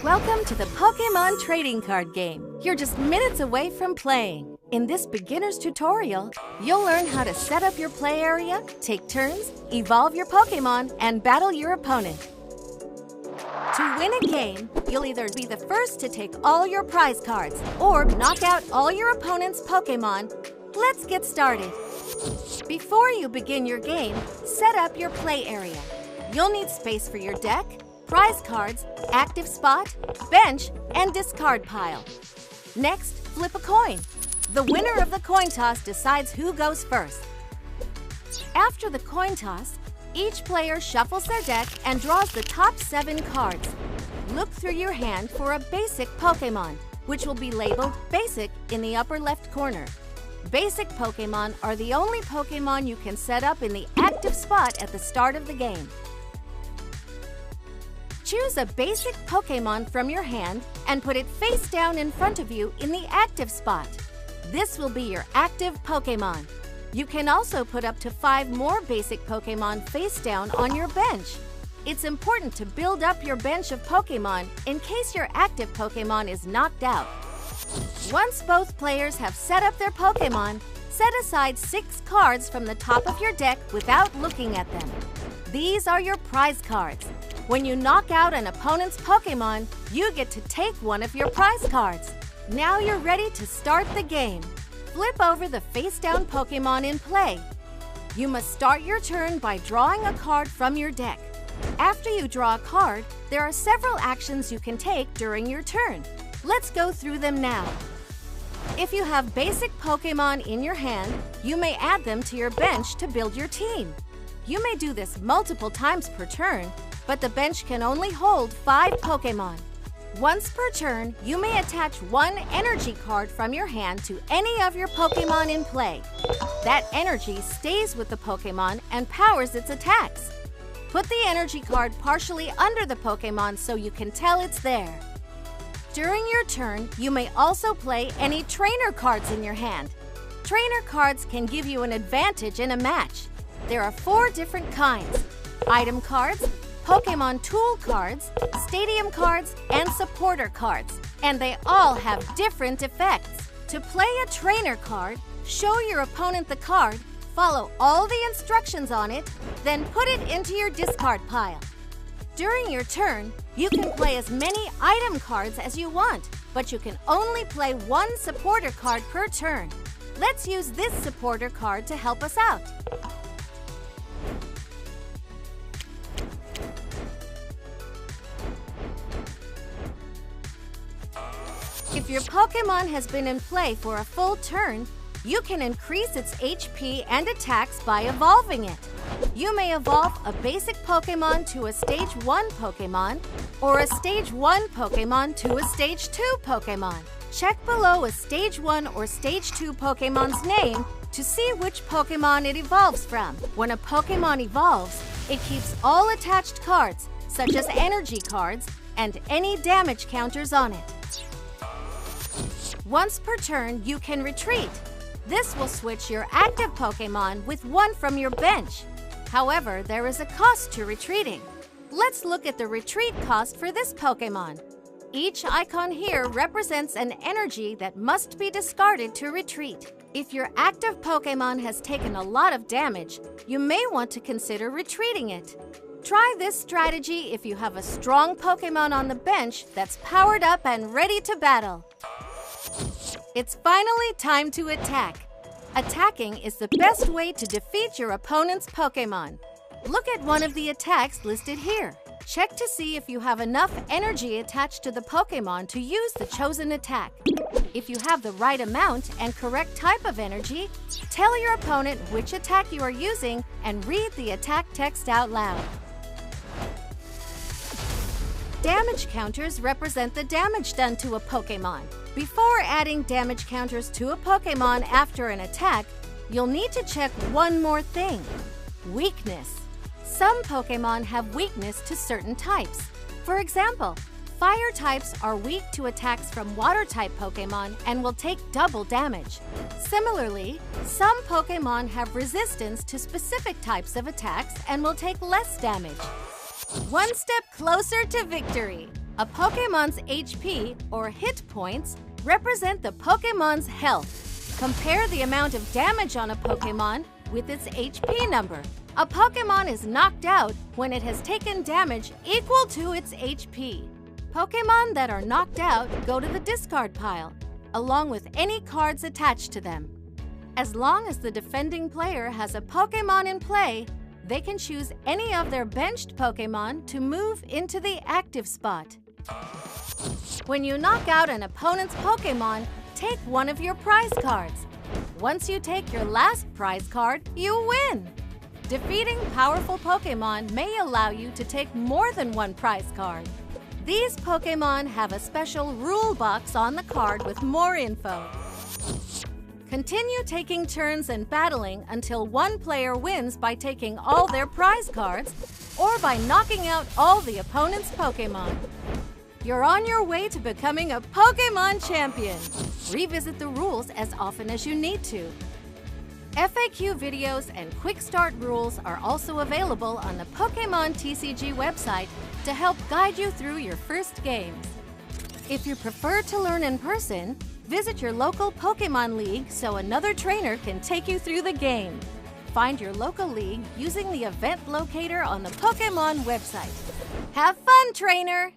Welcome to the Pokemon Trading Card Game. You're just minutes away from playing. In this beginner's tutorial, you'll learn how to set up your play area, take turns, evolve your Pokemon, and battle your opponent. To win a game, you'll either be the first to take all your prize cards or knock out all your opponent's Pokemon. Let's get started. Before you begin your game, set up your play area. You'll need space for your deck, prize cards, active spot, bench, and discard pile. Next, flip a coin. The winner of the coin toss decides who goes first. After the coin toss, each player shuffles their deck and draws the top 7 cards. Look through your hand for a basic Pokemon, which will be labeled Basic in the upper left corner. Basic Pokemon are the only Pokemon you can set up in the active spot at the start of the game. Choose a basic Pokemon from your hand and put it face down in front of you in the active spot. This will be your active Pokemon. You can also put up to 5 more basic Pokemon face down on your bench. It's important to build up your bench of Pokemon in case your active Pokemon is knocked out. Once both players have set up their Pokemon, set aside 6 cards from the top of your deck without looking at them. These are your prize cards. When you knock out an opponent's Pokemon, you get to take one of your prize cards. Now you're ready to start the game. Flip over the face-down Pokemon in play. You must start your turn by drawing a card from your deck. After you draw a card, there are several actions you can take during your turn. Let's go through them now. If you have basic Pokemon in your hand, you may add them to your bench to build your team. You may do this multiple times per turn, but the bench can only hold 5 Pokemon. Once per turn, you may attach 1 energy card from your hand to any of your Pokemon in play. That energy stays with the Pokemon and powers its attacks. Put the energy card partially under the Pokemon so you can tell it's there. During your turn, you may also play any trainer cards in your hand. Trainer cards can give you an advantage in a match. There are 4 different kinds: item cards, Pokemon tool cards, stadium cards, and supporter cards, and they all have different effects. To play a trainer card, show your opponent the card, follow all the instructions on it, then put it into your discard pile. During your turn, you can play as many item cards as you want, but you can only play 1 supporter card per turn. Let's use this supporter card to help us out. If your Pokemon has been in play for a full turn, you can increase its HP and attacks by evolving it. You may evolve a basic Pokemon to a Stage 1 Pokemon, or a Stage 1 Pokemon to a Stage 2 Pokemon. Check below a Stage 1 or Stage 2 Pokemon's name to see which Pokemon it evolves from. When a Pokemon evolves, it keeps all attached cards, such as energy cards, and any damage counters on it. Once per turn, you can retreat. This will switch your active Pokemon with 1 from your bench. However, there is a cost to retreating. Let's look at the retreat cost for this Pokemon. Each icon here represents an energy that must be discarded to retreat. If your active Pokemon has taken a lot of damage, you may want to consider retreating it. Try this strategy if you have a strong Pokemon on the bench that's powered up and ready to battle. It's finally time to attack. Attacking is the best way to defeat your opponent's Pokemon. Look at one of the attacks listed here. Check to see if you have enough energy attached to the Pokemon to use the chosen attack. If you have the right amount and correct type of energy, tell your opponent which attack you are using and read the attack text out loud. Damage counters represent the damage done to a Pokemon. Before adding damage counters to a Pokemon after an attack, you'll need to check one more thing: weakness. Some Pokemon have weakness to certain types. For example, fire types are weak to attacks from water-type Pokemon and will take double damage. Similarly, some Pokemon have resistance to specific types of attacks and will take less damage. One step closer to victory. A Pokemon's HP, or hit points, represent the Pokemon's health. Compare the amount of damage on a Pokemon with its HP number. A Pokemon is knocked out when it has taken damage equal to its HP. Pokemon that are knocked out go to the discard pile, along with any cards attached to them. As long as the defending player has a Pokemon in play, they can choose any of their benched Pokemon to move into the active spot. When you knock out an opponent's Pokemon, take one of your prize cards. Once you take your last prize card, you win! Defeating powerful Pokemon may allow you to take more than one prize card. These Pokemon have a special rule box on the card with more info. Continue taking turns and battling until one player wins by taking all their prize cards or by knocking out all the opponent's Pokemon. You're on your way to becoming a Pokemon champion. Revisit the rules as often as you need to. FAQ videos and quick start rules are also available on the Pokemon TCG website to help guide you through your first games. If you prefer to learn in person, visit your local Pokemon League so another trainer can take you through the game. Find your local league using the event locator on the Pokemon website. Have fun, trainer!